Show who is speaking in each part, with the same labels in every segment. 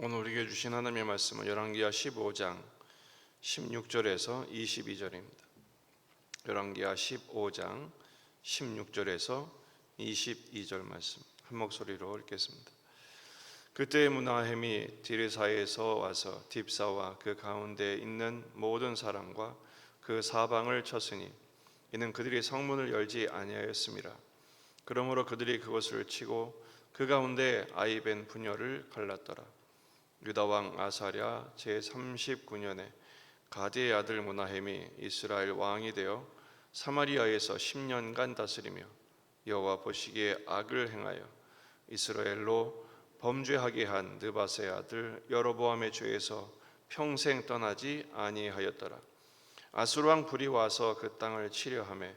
Speaker 1: 오늘 우리에게 주신 하나님의 말씀은 열왕기하 15장 16절에서 22절입니다. 열왕기하 15장 16절에서 22절 말씀 한 목소리로 읽겠습니다. 그때 므나헴이 디르사에서 와서 딥사와 그 가운데에 있는 모든 사람과 그 사방을 쳤으니 이는 그들이 성문을 열지 아니하였음이라. 그러므로 그들이 그것을 치고 그 가운데 아이벤 부녀를 갈랐더라. 유다 왕 아사랴 제39년에 가디의 아들 므나헴이 이스라엘 왕이 되어 사마리아에서 10년간 다스리며 여호와 보시기에 악을 행하여 이스라엘로 범죄하게 한 느밧의 아들 여로보암의 죄에서 평생 떠나지 아니하였더라. 아수르 왕 불이 와서 그 땅을 치려 하매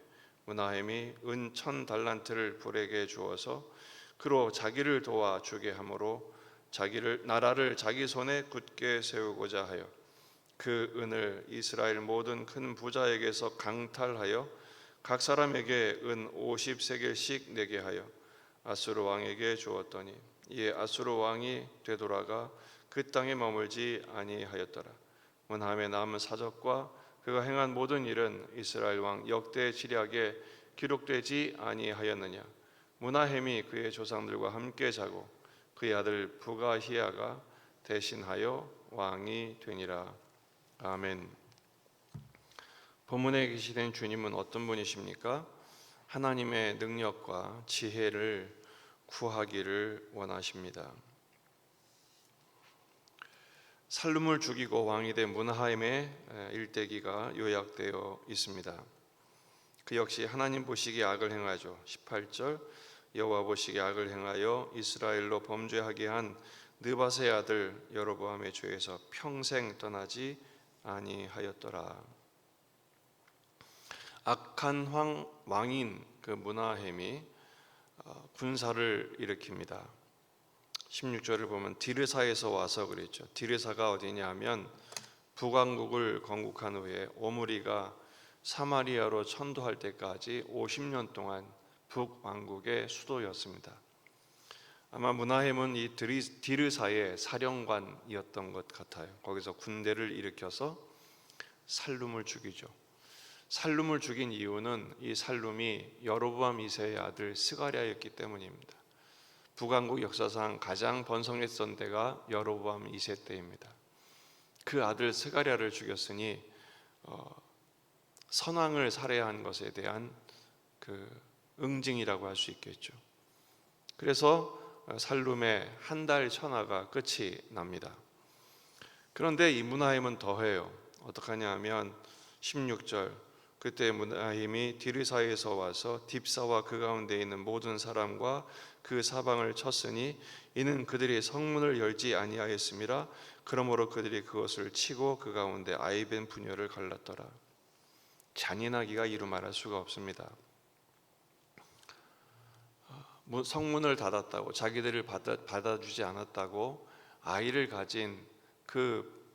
Speaker 1: 므나헴이 은 1000달란트를 불에게 주어서 그로 자기를 도와 주게 하므로 나라를 자기 손에 굳게 세우고자 하여 그 은을 이스라엘 모든 큰 부자에게서 강탈하여 각 사람에게 은 50세겔씩 내게 하여 아수르 왕에게 주었더니 이에 아수르 왕이 되돌아가 그 땅에 머물지 아니하였더라. 므나헴의 남은 사적과 그가 행한 모든 일은 이스라엘 왕 역대 지략에 기록되지 아니하였느냐. 므나헴이 그의 조상들과 함께 자고 그의 아들 부가히야가 대신하여 왕이 되니라. 아멘. 본문에 계시된 주님은 어떤 분이십니까? 하나님의 능력과 지혜를 구하기를 원하십니다. 살룸을 죽이고 왕이 된 므나헴의 일대기가 요약되어 있습니다. 그 역시 하나님 보시기에 악을 행하죠. 18절 여호와 보시기에 악을 행하여 이스라엘로 범죄하게 한 느밧의 아들 여로보암의 죄에서 평생 떠나지 아니하였더라. 악한 왕인 그 므나헴이 군사를 일으킵니다. 16절을 보면 디르사에서 와서 그랬죠. 디르사가 어디냐 하면 북왕국을 건국한 후에 오므리가 사마리아로 천도할 때까지 50년 동안 북왕국의 수도였습니다. 아마 므나헴은 이 디르사의 사령관이었던 것 같아요. 거기서 군대를 일으켜서 살룸을 죽이죠. 살룸을 죽인 이유는 이 살룸이 여로보암 2세의 아들 스가랴였기 때문입니다. 북왕국 역사상 가장 번성했던 때가 여로보암 2세 때입니다. 그 아들 스가랴를 죽였으니 선왕을 살해한 것에 대한 그 응징이라고 할 수 있겠죠. 그래서 살룸의 한 달 천하가 끝이 납니다. 그런데 이 므나헴은 더해요. 어떡하냐 하면 16절 그때 므나헴이 디르사에서 와서 딥사와 그 가운데 있는 모든 사람과 그 사방을 쳤으니 이는 그들이 성문을 열지 아니하였음이라. 그러므로 그들이 그것을 치고 그 가운데 아이벤 부녀를 갈랐더라. 잔인하기가 이루 말할 수가 없습니다. 성문을 닫았다고, 자기들을 받아주지 않았다고 아이를 가진 그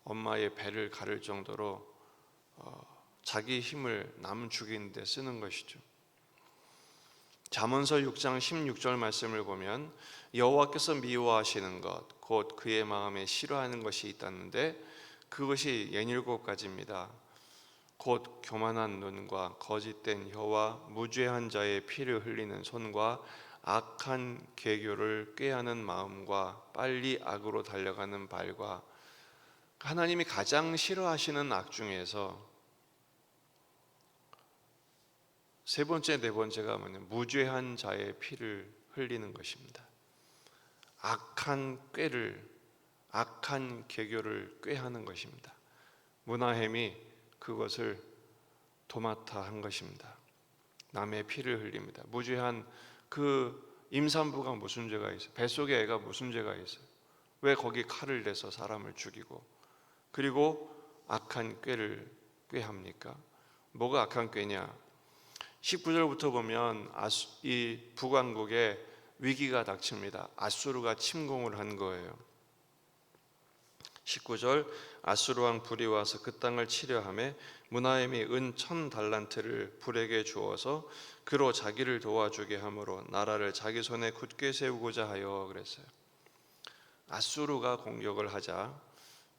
Speaker 1: 엄마의 배를 가를 정도로 자기 힘을 남 죽이는 데 쓰는 것이죠. 잠언서 6장 16절 말씀을 보면 여호와께서 미워하시는 것 곧 그의 마음에 싫어하는 것이 있다는데 그것이 67가지입니다. 곧 교만한 눈과 거짓된 혀와 무죄한 자의 피를 흘리는 손과 악한 계교를 꾀하는 마음과 빨리 악으로 달려가는 발과 하나님이 가장 싫어하시는 악 중에서 세 번째, 네 번째가 뭐냐면 무죄한 자의 피를 흘리는 것입니다. 악한 계교를 꾀하는 것입니다. 므나헴이 그것을 도맡아 한 것입니다. 남의 피를 흘립니다. 무죄한 그 임산부가 무슨 죄가 있어요? 뱃속에 애가 무슨 죄가 있어요? 왜 거기 칼을 대서 사람을 죽이고 그리고 악한 꾀를 꾀합니까? 뭐가 악한 꾀냐? 19절부터 보면 이 북왕국에 위기가 닥칩니다. 아수르가 침공을 한 거예요. 19절 아수르 왕 불이 와서 그 땅을 치려 하매 므나헴이 은 1000달란트를 불에게 주어서 그로 자기를 도와주게 하므로 나라를 자기 손에 굳게 세우고자 하여 그랬어요. 아수르가 공격을 하자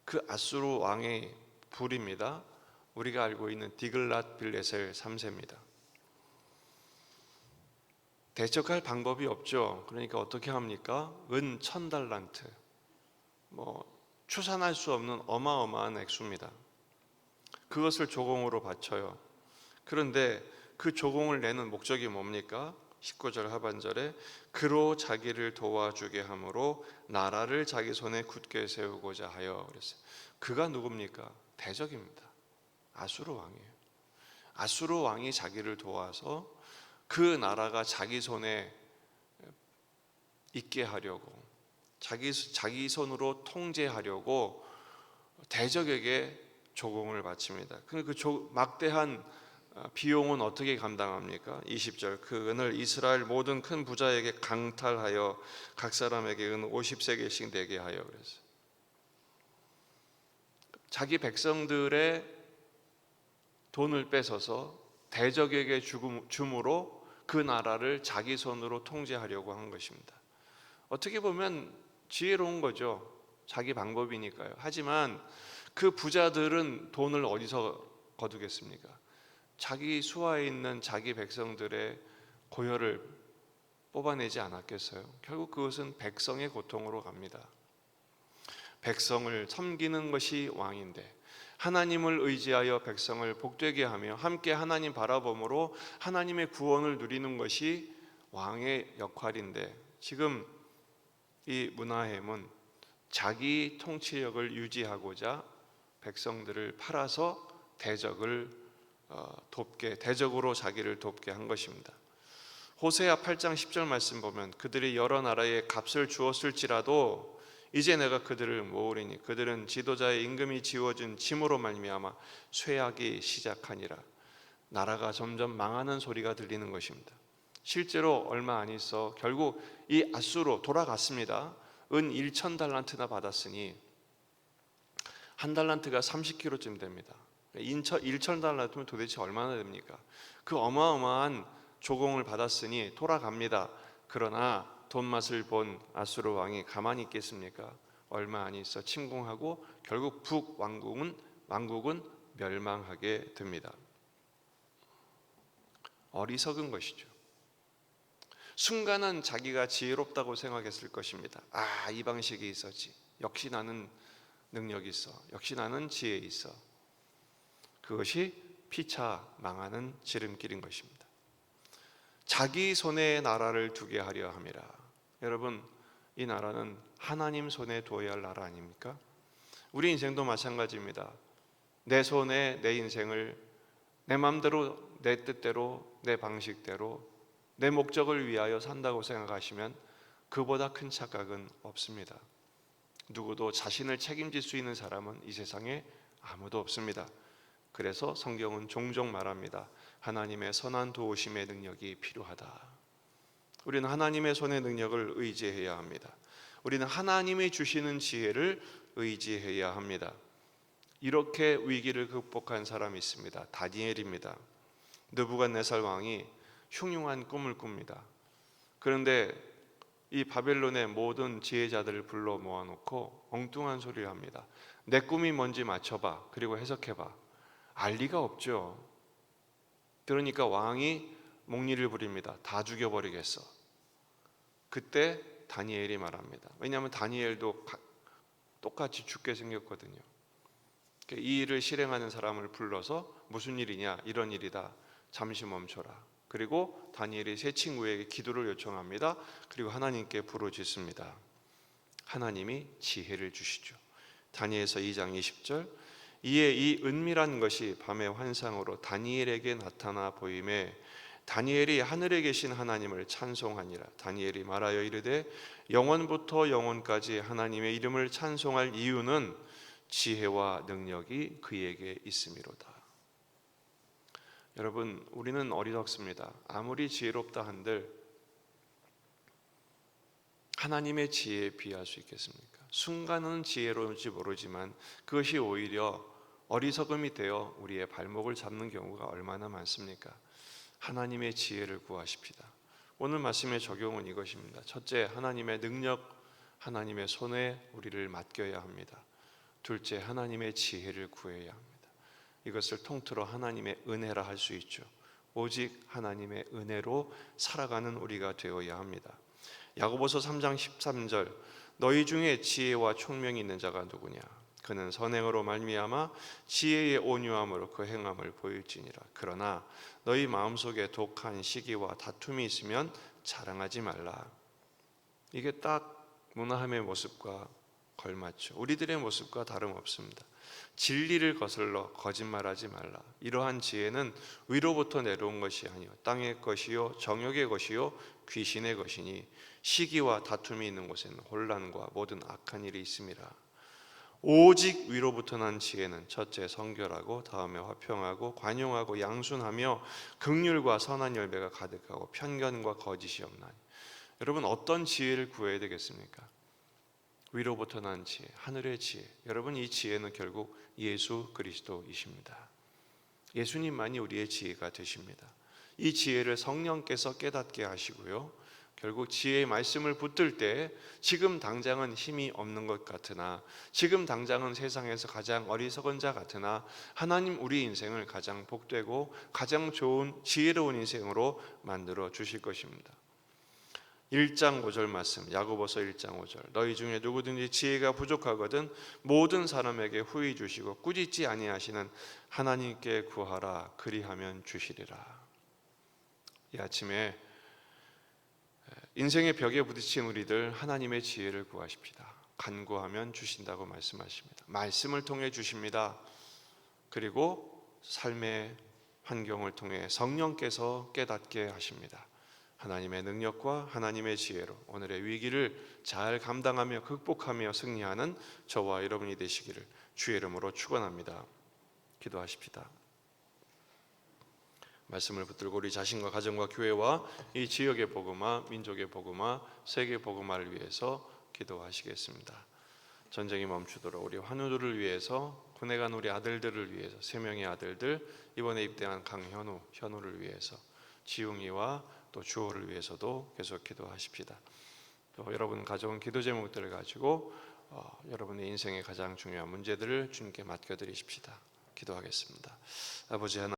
Speaker 1: 그 아수르 왕의 불입니다. 우리가 알고 있는 디글랏 빌레셀 3세입니다. 대적할 방법이 없죠. 그러니까 어떻게 합니까? 은 1000달란트, 추산할 수 없는 어마어마한 액수입니다. 그것을 조공으로 바쳐요. 그런데 그 조공을 내는 목적이 뭡니까? 19절 하반절에 그로 자기를 도와주게 함으로 나라를 자기 손에 굳게 세우고자 하여 그랬어요. 그가 누굽니까? 대적입니다. 아수르 왕이에요. 아수르 왕이 자기를 도와서 그 나라가 자기 손에 있게 하려고, 자기 손으로 통제하려고 대적에게 조공을 바칩니다. 그 막대한 비용은 어떻게 감당합니까? 20절 그 은을 이스라엘 모든 큰 부자에게 강탈하여 각 사람에게 은 50세겔씩 내게 하여 그랬어요. 자기 백성들의 돈을 뺏어서 대적에게 줌으로 그 나라를 자기 손으로 통제하려고 한 것입니다. 어떻게 보면 지혜로운 거죠. 자기 방법이니까요. 하지만 그 부자들은 돈을 어디서 거두겠습니까? 자기 수하에 있는 자기 백성들의 고혈을 뽑아내지 않았겠어요? 결국 그것은 백성의 고통으로 갑니다. 백성을 섬기는 것이 왕인데 하나님을 의지하여 백성을 복되게 하며 함께 하나님 바라봄으로 하나님의 구원을 누리는 것이 왕의 역할인데, 지금 이 므나헴은 자기 통치력을 유지하고자 백성들을 팔아서 대적으로 자기를 돕게 한 것입니다. 호세아 8장 10절 말씀 보면 그들이 여러 나라에 값을 주었을지라도 이제 내가 그들을 모으리니 그들은 지도자의 임금이 지워진 짐으로 말미암아 쇠하기 시작하니라. 나라가 점점 망하는 소리가 들리는 것입니다. 실제로 얼마 안 있어 결국 이 아수르로 돌아갔습니다. 은 1000달란트나 받았으니 한 달란트가 30kg쯤 됩니다. 1000달란트면 도대체 얼마나 됩니까? 그 어마어마한 조공을 받았으니 돌아갑니다. 그러나 돈맛을 본 아수르 왕이 가만히 있겠습니까? 얼마 안 있어 침공하고 결국 북왕국은 멸망하게 됩니다. 어리석은 것이죠. 순간은 자기가 지혜롭다고 생각했을 것입니다. 이 방식이 있었지. 역시 나는 능력이 있어. 역시 나는 지혜 있어. 그것이 피차 망하는 지름길인 것입니다. 자기 손에 나라를 두게 하려 함이라. 여러분, 이 나라는 하나님 손에 두어야 할 나라 아닙니까? 우리 인생도 마찬가지입니다. 내 손에 내 인생을 내 마음대로, 내 뜻대로, 내 방식대로 내 목적을 위하여 산다고 생각하시면 그보다 큰 착각은 없습니다. 누구도 자신을 책임질 수 있는 사람은 이 세상에 아무도 없습니다. 그래서 성경은 종종 말합니다. 하나님의 선한 도우심의 능력이 필요하다. 우리는 하나님의 손의 능력을 의지해야 합니다. 우리는 하나님이 주시는 지혜를 의지해야 합니다. 이렇게 위기를 극복한 사람이 있습니다. 다니엘입니다. 느부갓네살 왕이 흉흉한 꿈을 꿉니다. 그런데 이 바벨론의 모든 지혜자들을 불러 모아놓고 엉뚱한 소리를 합니다. 내 꿈이 뭔지 맞춰봐. 그리고 해석해봐. 알 리가 없죠. 그러니까 왕이 목리를 부립니다. 다 죽여버리겠어. 그때 다니엘이 말합니다. 왜냐하면 다니엘도 똑같이 죽게 생겼거든요. 이 일을 실행하는 사람을 불러서 무슨 일이냐, 이런 일이다. 잠시 멈춰라. 그리고 다니엘이 세 친구에게 기도를 요청합니다. 그리고 하나님께 부르짖습니다. 하나님이 지혜를 주시죠. 다니엘서 2장 20절 이에 이 은밀한 것이 밤의 환상으로 다니엘에게 나타나 보임에 다니엘이 하늘에 계신 하나님을 찬송하니라. 다니엘이 말하여 이르되 영원부터 영원까지 하나님의 이름을 찬송할 이유는 지혜와 능력이 그에게 있음이로다. 여러분, 우리는 어리석습니다. 아무리 지혜롭다 한들 하나님의 지혜에 비할 수 있겠습니까? 순간은 지혜로운지 모르지만 그것이 오히려 어리석음이 되어 우리의 발목을 잡는 경우가 얼마나 많습니까? 하나님의 지혜를 구하십시다. 오늘 말씀의 적용은 이것입니다. 첫째, 하나님의 능력, 하나님의 손에 우리를 맡겨야 합니다. 둘째, 하나님의 지혜를 구해야 합니다. 이것을 통틀어 하나님의 은혜라 할 수 있죠. 오직 하나님의 은혜로 살아가는 우리가 되어야 합니다. 야고보서 3장 13절, 너희 중에 지혜와 총명이 있는 자가 누구냐? 그는 선행으로 말미암아 지혜의 온유함으로 그 행함을 보일지니라. 그러나 너희 마음속에 독한 시기와 다툼이 있으면 자랑하지 말라. 이게 딱 무나함의 모습과 걸맞죠. 우리들의 모습과 다름없습니다. 진리를 거슬러 거짓말하지 말라. 이러한 지혜는 위로부터 내려온 것이 아니요 땅의 것이요 정욕의 것이요 귀신의 것이니 시기와 다툼이 있는 곳에는 혼란과 모든 악한 일이 있음이라. 오직 위로부터 난 지혜는 첫째 성결하고 다음에 화평하고 관용하고 양순하며 긍휼과 선한 열매가 가득하고 편견과 거짓이 없나니. 여러분, 어떤 지혜를 구해야 되겠습니까? 위로부터 난 지혜, 하늘의 지혜. 여러분, 이 지혜는 결국 예수 그리스도이십니다. 예수님만이 우리의 지혜가 되십니다. 이 지혜를 성령께서 깨닫게 하시고요, 결국 지혜의 말씀을 붙들 때 지금 당장은 힘이 없는 것 같으나, 지금 당장은 세상에서 가장 어리석은 자 같으나, 하나님 우리 인생을 가장 복되고 가장 좋은 지혜로운 인생으로 만들어 주실 것입니다. 1장 5절 말씀, 야고보서 1장 5절, 너희 중에 누구든지 지혜가 부족하거든 모든 사람에게 후히 주시고 꾸짖지 아니하시는 하나님께 구하라. 그리하면 주시리라. 이 아침에 인생의 벽에 부딪힌 우리들, 하나님의 지혜를 구하십시다. 간구하면 주신다고 말씀하십니다. 말씀을 통해 주십니다. 그리고 삶의 환경을 통해 성령께서 깨닫게 하십니다. 하나님의 능력과 하나님의 지혜로 오늘의 위기를 잘 감당하며 극복하며 승리하는 저와 여러분이 되시기를 주의 이름으로 축원합니다. 기도하십시다. 말씀을 붙들고 우리 자신과 가정과 교회와 이 지역의 복음화, 민족의 복음화, 세계 복음화를 위해서 기도하시겠습니다. 전쟁이 멈추도록 우리 환우들을 위해서, 군에 간 우리 아들들을 위해서, 3명의 아들들, 이번에 입대한 현우를 위해서, 지웅이와 또 주호를 위해서도 계속 기도하십시다. 또 여러분 가져온 기도 제목들을 가지고 여러분의 인생의 가장 중요한 문제들을 주님께 맡겨드리십시다. 기도하겠습니다. 아버지 하나님,